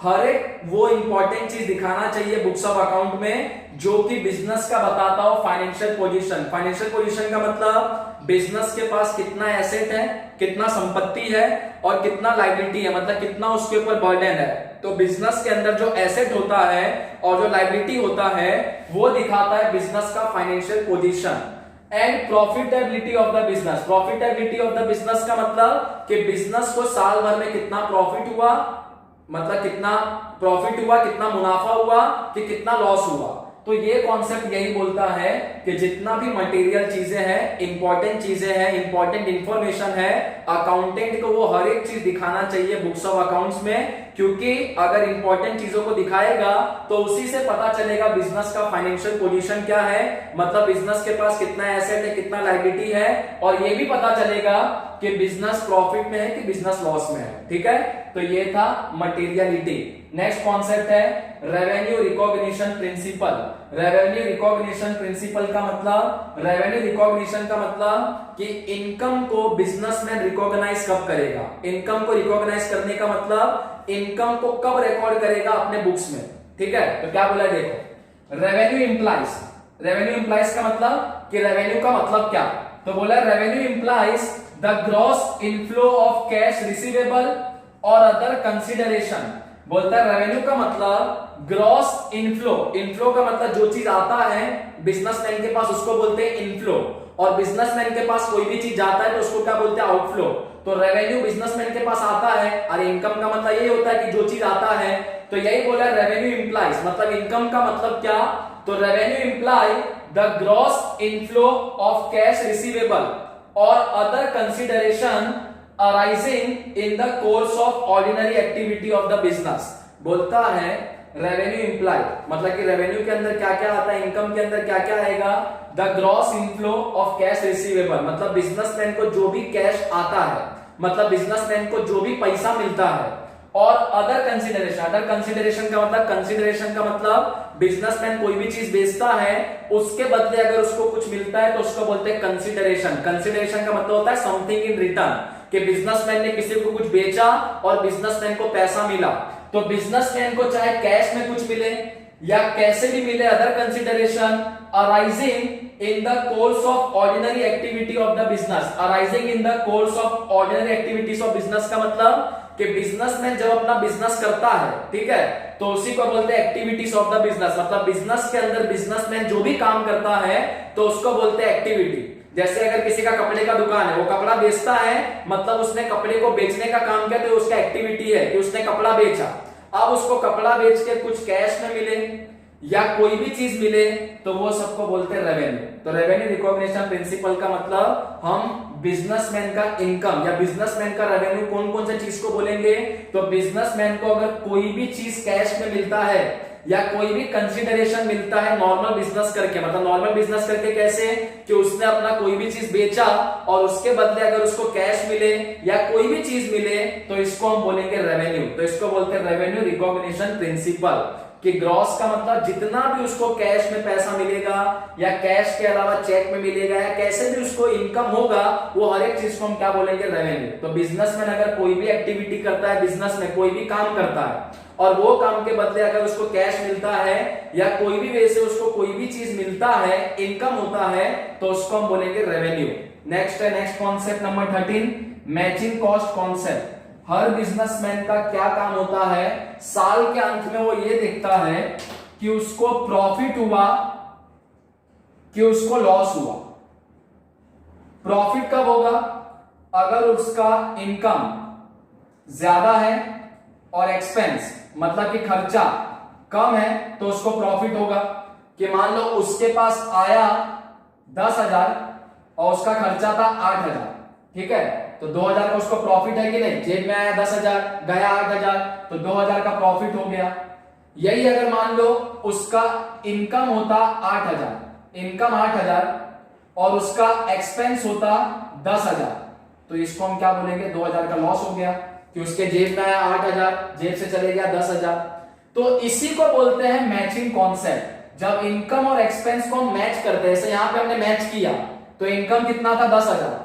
हर एक वो इंपॉर्टेंट चीज दिखाना चाहिए बुक्स ऑफ अकाउंट में जो कि बिजनेस का बताता हो फाइनेंशियल पोजीशन। फाइनेंशियल पोजीशन का मतलब बिजनेस के पास कितना एसेट है, कितना संपत्ति है और कितना लायबिलिटी है, मतलब कितना उसके ऊपर बर्डन है। तो बिजनेस के अंदर जो एसेट होता है और जो लायबिलिटी होता है वो दिखाता है बिजनेस का financial position and profitability of the business. Profitability of the business का मतलब कि बिजनेस को साल भर में कितना प्रॉफिट हुआ, मतलब कितना प्रॉफिट हुआ, कितना मुनाफा हुआ, कि कितना लॉस हुआ। तो ये कॉन्सेप्ट यही बोलता है कि जितना भी मटेरियल चीजें हैं, इंपॉर्टेंट चीजें हैं, इंपॉर्टेंट इंफॉर्मेशन है, अकाउंटेंट को वो हर एक चीज दिखाना चाहिए बुक्स ऑफ अकाउंट्स में, क्योंकि अगर इंपॉर्टेंट चीजों को दिखाएगा तो उसी से पता चलेगा बिजनेस का फाइनेंशियल पोजीशन क्या है, मतलब बिजनेस के पास कितना एसेट है, कितना लायबिलिटी है, और ये भी पता चलेगा कि बिजनेस प्रॉफिट में है कि बिजनेस लॉस में है। ठीक है, तो ये था मटेरियलिटी। नेक्स्ट कॉन्सेप्ट है revenue recognition principle. Revenue recognition principle का मतलब, रेवेन्यू रिकॉग्निशन का मतलब कि इनकम को बिजनेसमैन रिकॉग्नाइज कब करेगा। इनकम को रिकॉग्नाइज करने का मतलब इनकम को कब रिकॉर्ड करेगा अपने बुक्स में। ठीक है, तो क्या बोला देखो, रेवेन्यू इंप्लाइज। रेवेन्यू इंप्लाइज का मतलब कि रेवेन्यू का मतलब क्या, तो बोला revenue implies the gross inflow of cash receivable और अदर कंसिडरेशन। बोलता है रेवेन्यू का मतलब ग्रॉस इनफ्लो। इनफ्लो का मतलब जो चीज आता है बिजनेसमैन के पास उसको बोलते हैं इनफ्लो, और बिजनेसमैन के पास कोई भी चीज जाता है तो उसको क्या बोलते हैं आउटफ्लो। तो रेवेन्यू बिजनेसमैन के पास आता है, और इनकम का मतलब ये होता है कि जो चीज आता है। तो यही बोला रेवेन्यू इंप्लाइज, मतलब इनकम का मतलब क्या, तो revenue implies the gross inflow of cash receivable और other consideration arising in the course of ordinary activity of the business. बोलता है रेवेन्यू इंप्लाई मतलब कि रेवेन्यू के अंदर क्या क्या आता है, इनकम के अंदर क्या क्या आएगा, the gross inflow of cash receivable, मतलब बिजनेसमैन को जो भी कैश आता है, मतलब बिजनेसमैन को जो भी पैसा मिलता है, और अदर कंसिडरेशन का मतलब बिजनेसमैन कोई भी चीज बेचता है, उसके बदले अगर उसको कुछ मिलता है तो उसको बोलते हैं कंसिडरेशन। कंसिडरेशन का मतलब होता है समथिंग इन रिटर्न, कि बिजनेसमैन ने किसी को कुछ बेचा और बिजनेसमैन को पैसा मिला। तो बिजनेसमैन को चाहे कैश में कुछ मिले या कैसे भी मिले, other consideration arising in the course of ordinary activity of the business. Arising in the course of ordinary activities of business का मतलब कि बिजनेसमैन जब अपना बिजनेस करता है, ठीक है, तो उसी को बोलते हैं एक्टिविटीज ऑफ द बिजनेस। मतलब बिजनेस के अंदर बिजनेसमैन जो भी काम करता है तो उसको बोलते हैं एक्टिविटी। जैसे अगर किसी का कपड़े का दुकान है, वो कपड़ा बेचता है, मतलब उसने कपड़े को बेचने का काम किया, तो उसका एक्टिविटी है कि उसने कपड़ा बेचा। अब उसको कपड़ा बेच के कुछ कैश में मिले या कोई भी चीज मिले तो वो सबको बोलते हैं रेवेन्यू। तो रेवेन्यू रिकॉग्निशन प्रिंसिपल का मतलब हम बिजनेसमैन का इनकम या बिजनेसमैन का रेवेन्यू कौन कौन सी चीज को बोलेंगे। तो बिजनेसमैन को अगर कोई भी चीज कैश में मिलता है या कोई भी कंसिडरेशन मिलता है नॉर्मल बिजनेस करके, मतलब नॉर्मल बिजनेस करके कैसे कि उसने अपना कोई भी चीज बेचा और उसके बदले अगर उसको कैश मिले या कोई भी चीज मिले तो इसको हम बोलेंगे रेवेन्यू। तो इसको बोलते हैं रेवेन्यू रिकॉग्निशन प्रिंसिपल, कि ग्रॉस का मतलब जितना भी उसको कैश में पैसा मिलेगा या कैश के अलावा चेक में मिलेगा या कैसे भी उसको इनकम होगा, वो हर एक चीज को हम क्या बोलेंगे, रेवेन्यू। तो बिजनेसमैन अगर कोई भी एक्टिविटी करता है, बिजनेस में कोई भी काम करता है और वो काम के बदले अगर उसको कैश मिलता है या कोई भी वे से उसको कोई भी चीज मिलता है, इनकम होता है, तो उसको हम बोलेंगे revenue. Next concept number 13, matching cost concept. हर बिजनेसमैन का क्या काम होता है, साल के अंत में वो ये देखता है कि उसको प्रॉफिट हुआ कि उसको लॉस हुआ। प्रॉफिट कब होगा, अगर उसका इनकम ज्यादा है और एक्सपेंस मतलब कि खर्चा कम है तो उसको प्रॉफिट होगा। कि मान लो उसके पास आया 10,000 और उसका खर्चा था 8,000, ठीक है, तो 2,000 का उसको प्रॉफिट है कि नहीं। जेब में आया 10,000, गया 8,000, तो 2,000 का प्रॉफिट हो गया। यही अगर मान लो उसका इनकम होता 8,000, इनकम 8,000 और उसका एक्सपेंस होता 10,000, तो इसको हम क्या बोलेंगे, 2,000 का लॉस हो गया कि उसके जेब में आया 8,000, जेब से चले गया 10,000। तो इसी को बोलते हैं मैचिंग कॉन्सेप्ट। जब इनकम और एक्सपेंस को हम मैच करते हैं, जैसे यहां पे हमने मैच किया तो इनकम कितना था 10,000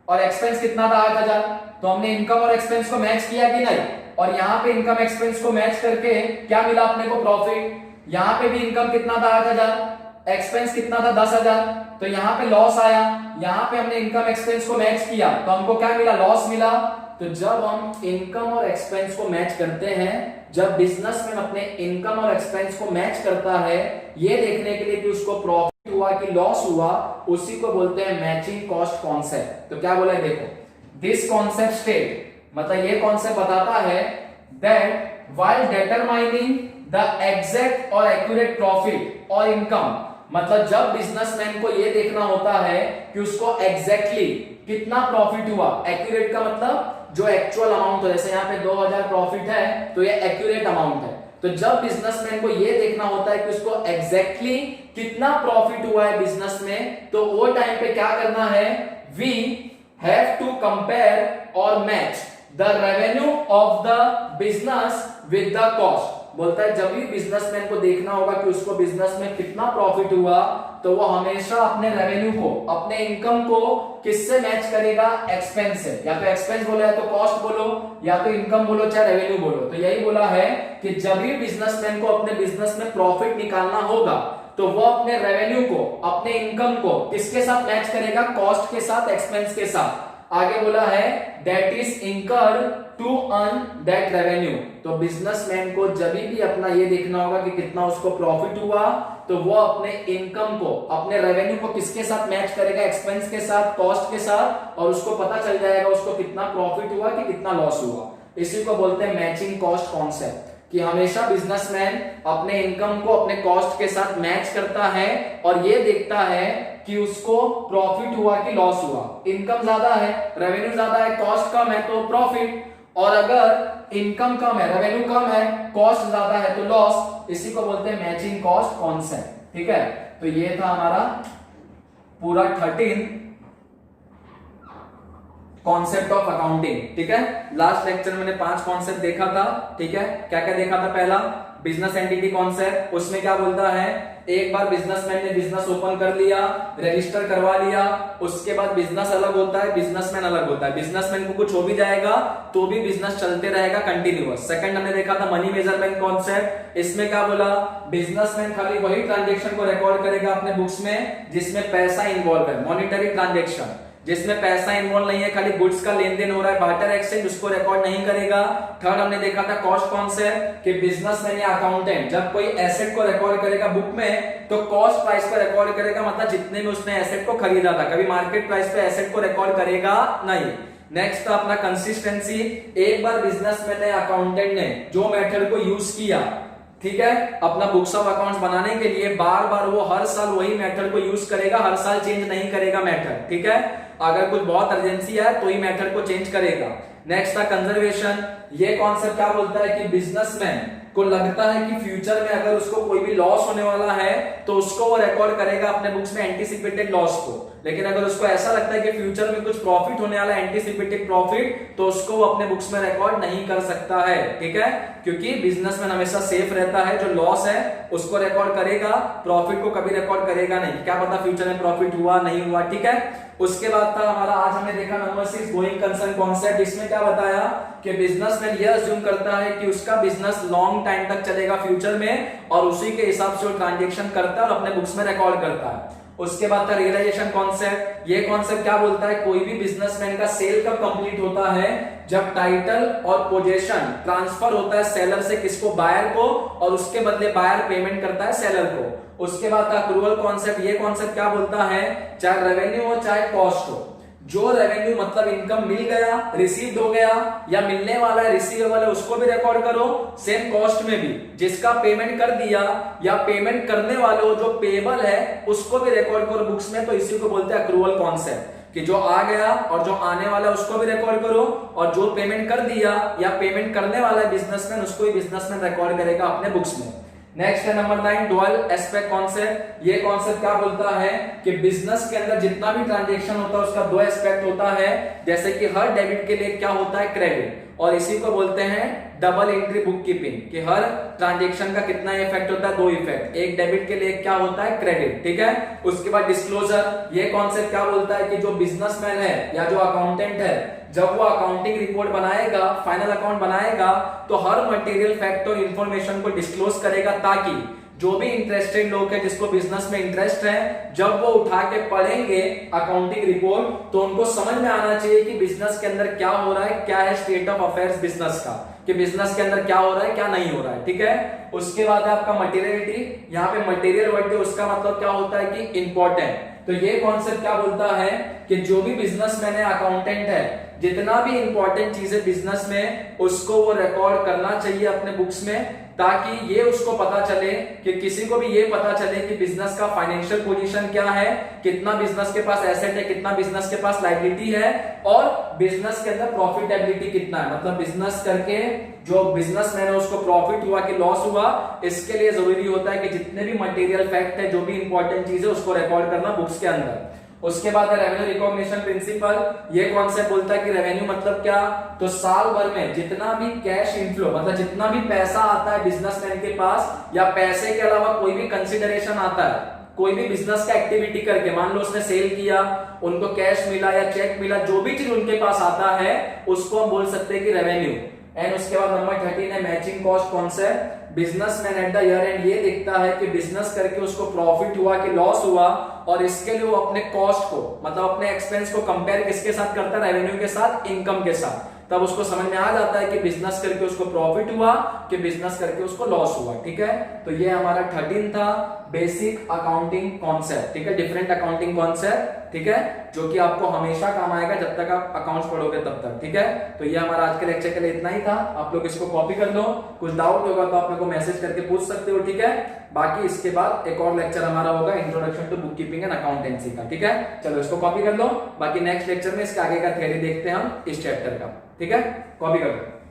और एक्सपेंस कितना था 8,000, तो हमने इनकम और एक्सपेंस को मैच किया कि नहीं। और यहाँ पे इनकम एक्सपेंस को मैच करके क्या मिला अपने को, प्रॉफिट। यहाँ पे भी इनकम कितना था 8,000, एक्सपेंस कितना था 10,000, तो यहाँ पे लॉस आया। यहाँ पे हमने इनकम एक्सपेंस को मैच किया तो हमको क्या मिला, लॉस मिला। तो जब हम इनकम और एक्सपेंस को मैच करते हैं, जब बिजनेसमैन अपने इनकम और एक्सपेंस को मैच करता है ये देखने के लिए कि उसको प्रॉफिट हुआ कि लॉस हुआ, उसी को बोलते हैं मैचिंग कॉस्ट कॉन्सेप्ट। तो क्या बोला है, देखो, दिस कॉन्सेप्ट स्टेट, मतलब ये कॉन्सेप्ट बताता है that while determining the exact और एक्यूरेट प्रॉफिट और इनकम, मतलब जब बिजनेसमैन को ये देखना होता है कि उसको एग्जैक्टली कितना प्रॉफिट हुआ। एक्यूरेट का मतलब जो एक्चुअल अमाउंट हो, जैसे यहाँ पे 2,000 प्रॉफिट है तो ये एक्यूरेट अमाउंट है। तो जब बिजनेसमैन को ये देखना होता है कि उसको एग्जैक्टली कितना प्रॉफिट हुआ है बिजनेस में, तो वो टाइम पे क्या करना है, वी हैव टू कंपेयर और match the revenue of the business with the cost. बोलता है जब भी बिजनेसमैन को देखना होगा कि उसको बिजनेस में कितना प्रॉफिट हुआ, तो वो हमेशा अपने रेवेन्यू को, अपने इनकम को किससे मैच करेगा, एक्सपेंस से। या तो एक्सपेंस बोलो या तो कॉस्ट बोलो या तो इनकम बोलो चाहे रेवेन्यू बोलो। तो यही बोला है कि जब भी बिजनेसमैन को अपने बिजनेस में प्रॉफिट निकालना होगा तो वो अपने रेवेन्यू को, अपने इनकम को किसके साथ मैच करेगा, कॉस्ट के साथ, एक्सपेंस के साथ। आगे बोला है that is incurred to earn that revenue. तो बिजनेसमैन को जब भी अपना ये देखना होगा कि कितना उसको प्रॉफिट हुआ, तो वो अपने इनकम को, अपने रेवेन्यू को किसके साथ मैच करेगा, एक्सपेंस के साथ, कॉस्ट के साथ, और उसको पता चल जाएगा उसको कितना प्रॉफिट हुआ कि कितना लॉस हुआ। इसी को बोलते हैं मैचिंग कॉस्ट कॉन्सेप्ट, कि हमेशा बिजनेसमैन अपने इनकम को अपने कॉस्ट के साथ मैच करता है और ये देखता है कि उसको प्रॉफिट हुआ कि लॉस हुआ। इनकम ज्यादा है, रेवेन्यू ज्यादा है, कॉस्ट कम है तो प्रॉफिट, और अगर इनकम कम है, रेवेन्यू कम है, कॉस्ट ज्यादा है तो लॉस। इसी को बोलते हैं मैचिंग कॉस्ट कॉन्सेप्ट। ठीक है, तो ये था हमारा पूरा 13 कॉन्सेप्ट ऑफ अकाउंटिंग, ठीक है। लास्ट लेक्चर में मैंने 5 कॉन्सेप्ट देखा था, ठीक है। क्या क्या देखा था? पहला बिजनेस एंटिटी कॉन्सेप्ट, उसमें क्या बोलता है, एक बार बिजनेसमैन ने बिजनेस ओपन कर लिया, रजिस्टर करवा लिया, उसके बाद बिजनेस अलग होता है, बिजनेसमैन अलग होता है। बिजनेसमैन को कुछ हो भी जाएगा तो भी बिजनेस चलते रहेगा कंटिन्यूअस। सेकंड हमने देखा था मनी मेजरमेंट कॉन्सेप्ट, इसमें क्या बोला, बिजनेसमैन खाली वही ट्रांजेक्शन को रिकॉर्ड करेगा अपने बुक्स में जिसमें पैसा इन्वॉल्व है, मॉनिटरी ट्रांजेक्शन। जिसमें पैसा इन्वॉल्व नहीं है, खाली गुड्स का लेन देन हो रहा है, बार्टर एक्सचेंज, उसको रिकॉर्ड नहीं करेगा। थर्ड हमने देखा था कॉस्ट कॉन्सेप्ट कि बिजनेसमैन या अकाउंटेंट जब कोई एसेट को रिकॉर्ड करेगा बुक में तो कॉस्ट प्राइस को रिकॉर्ड करेगा, मतलब जितने में उसने एसेट को खरीदा था, कभी मार्केट प्राइस पे एसेट को रिकॉर्ड करेगा नहीं। नेक्स्ट था अपना कंसिस्टेंसी, एक बार बिजनेसमैन ने अकाउंटेंट ने जो मेथड को यूज किया, ठीक है, अपना बुक्स ऑफ अकाउंट्स बनाने के लिए, बार बार वो हर साल वही मेथड को यूज करेगा, हर साल चेंज नहीं करेगा मेथड, ठीक है। अगर कुछ बहुत अर्जेंसी है तो ही मेथड को चेंज करेगा। नेक्स्ट था कंजर्वेशन, ये कॉन्सेप्ट क्या बोलता है कि बिजनेसमैन को लगता है कि फ्यूचर में अगर उसको कोई भी लॉस होने वाला है तो उसको वो रिकॉर्ड करेगा अपने बुक्स में एंटीसिपेटेड लॉस को, लेकिन अगर उसको ऐसा लगता है कि फ्यूचर में कुछ प्रॉफिट होने वाला है, एंटीसिपेटेड प्रॉफिट, तो उसको वो अपने बुक्स में रिकॉर्ड नहीं कर सकता है, ठीक है। क्योंकि बिजनेसमैन हमेशा सेफ रहता है, जो लॉस है उसको रिकॉर्ड करेगा, प्रॉफिट को कभी रिकॉर्ड करेगा नहीं, क्या पता फ्यूचर में प्रॉफिट हुआ नहीं हुआ, ठीक है। उसके बाद था हमारा आज हमने देखा नंबर 6 गोइंग कंसर्न कॉन्सेप्ट, इसमें क्या बताया कि बिजनेसमैन ये अज्यूम करता है कि उसका बिजनेस लॉन्ग टाइम तक चलेगा फ्यूचर में और उसी के हिसाब से वो ट्रांजेक्शन करता है और अपने बुक्स में रिकॉर्ड करता है। उसके बाद था रियलाइजेशन कॉन्सेप्ट, ये कॉन्सेप्ट क्या बोलता है, कोई भी बिजनेसमैन का सेल कब कंप्लीट होता है, जब टाइटल और पोजीशन ट्रांसफर होता है सेलर से किसको, बायर को, और उसके बदले बायर पेमेंट करता है सेलर को। उसके बाद था अक्रूवल कॉन्सेप्ट, ये कॉन्सेप्ट क्या बोलता है, चाहे रेवेन्यू हो चाहे कॉस्ट हो, जो रेवेन्यू मतलब इनकम मिल गया, रिसीव्ड हो गया या मिलने वाला है, रिसीवेबल है, उसको भी रिकॉर्ड करो। सेम कॉस्ट में भी जिसका पेमेंट कर दिया या पेमेंट करने वाले हो जो पेबल है उसको भी रिकॉर्ड करो बुक्स में, तो इसी को बोलते हैं अक्रूवल कॉन्सेप्ट कि जो आ गया और जो आने वाला है उसको भी रिकॉर्ड करो, और जो पेमेंट कर दिया या पेमेंट करने वाला है बिजनेसमैन उसको भी बिजनेसमैन रिकॉर्ड करेगा अपने बुक्स में। नेक्स्ट है नंबर 9 डुअल एस्पेक्ट कॉन्सेप्ट, ये कॉन्सेप्ट क्या बोलता है कि बिजनेस के अंदर जितना भी ट्रांजैक्शन होता है उसका 2 एस्पेक्ट होता है, जैसे कि हर डेबिट के लिए क्या होता है, क्रेडिट, और इसी को बोलते हैं डबल एंट्री बुक कीपिंग कि हर ट्रांजैक्शन का कितना इफेक्ट होता है, 2 इफेक्ट, एक डेबिट के लिए क्या होता है, क्रेडिट, ठीक है। उसके बाद डिस्क्लोजर, ये कॉन्सेप्ट क्या बोलता है कि जो बिजनेसमैन है या जो अकाउंटेंट है जब वो अकाउंटिंग रिपोर्ट बनाएगा, फाइनल अकाउंट बनाएगा, तो हर मटेरियल फैक्ट और इंफॉर्मेशन को डिस्क्लोज करेगा ताकि जो भी इंटरेस्टेड लोग हैं जिसको बिजनेस में इंटरेस्ट है, जब वो उठा के पढ़ेंगे अकाउंटिंग रिपोर्ट तो उनको समझ में आना चाहिए कि बिजनेस के अंदर क्या हो रहा है, क्या है स्टेट ऑफ अफेयर्स बिजनेस का, कि बिजनेस के अंदर क्या हो रहा है क्या नहीं हो रहा है, ठीक है। उसके बाद है आपका मटेरियलिटी, यहाँ पे मटेरियल वर्ड है उसका मतलब क्या होता है कि इंपॉर्टेंट, तो ये कॉन्सेप्ट क्या बोलता है कि जो भी बिजनेसमैन है, अकाउंटेंट है, जितना भी इंपॉर्टेंट चीज है बिजनेस में उसको वो रिकॉर्ड करना चाहिए अपने बुक्स में, ताकि ये उसको पता चले कि किसी को भी ये पता चले कि बिजनेस का फाइनेंशियल पोजीशन क्या है, कितना बिजनेस के पास एसेट है, कितना बिजनेस के पास लायबिलिटी है, और बिजनेस के अंदर प्रॉफिटेबिलिटी कितना है, मतलब बिजनेस करके जो बिजनेसमैन है उसको प्रॉफिट हुआ कि लॉस हुआ। इसके लिए जरूरी होता है कि जितने भी मटेरियल फैक्ट है, जो भी इंपॉर्टेंट चीज है उसको रिकॉर्ड करना बुक्स के अंदर। उसके बाद है रेवेन्यू रिकॉग्निशन प्रिंसिपल, ये कॉन्सेप्ट बोलता है कि रेवेन्यू मतलब क्या, तो साल भर में जितना भी कैश इनफ्लो मतलब जितना भी पैसा आता है बिजनेसमैन के पास या पैसे के अलावा कोई भी कंसिडरेशन आता है, कोई भी बिजनेस का एक्टिविटी करके, मान लो उसने सेल किया, उनको कैश मिला या चेक मिला, जो भी चीज उनके पास आता है उसको हम बोल सकते हैं कि रेवेन्यू। एंड उसके बाद नंबर 13 है matching cost concept, businessman at the year and ये देखता है कि बिजनेस करके उसको प्रॉफिट हुआ कि लॉस हुआ, और इसके लिए वो अपने कॉस्ट को मतलब अपने एक्सपेंस को कंपेयर किसके साथ करता है, रेवेन्यू के साथ, इनकम के साथ, तब उसको समझ में आ जाता है कि बिजनेस करके उसको प्रॉफिट हुआ कि बिजनेस करके उसको लॉस हुआ, ठीक है। तो ये हमारा 13 था बेसिक अकाउंटिंग कॉन्सेप्ट, ठीक है, डिफरेंट अकाउंटिंग कॉन्सेप्ट, ठीक है, जो कि आपको हमेशा काम आएगा जब तक आप अकाउंट्स पढ़ोगे तब तक, ठीक है। तो ये हमारा आज के लेक्चर के लिए इतना ही था, आप लोग इसको कॉपी कर लो, कुछ डाउट होगा तो आप मेरे को मैसेज करके पूछ सकते हो, ठीक है। बाकी इसके बाद एक और लेक्चर हमारा होगा introduction to bookkeeping and accountancy का, ठीक है। चलो इसको कॉपी कर लो, बाकी नेक्स्ट लेक्चर में इसके आगे का थ्योरी देखते हैं हम इस चैप्टर का, ठीक है, कॉपी कर लो।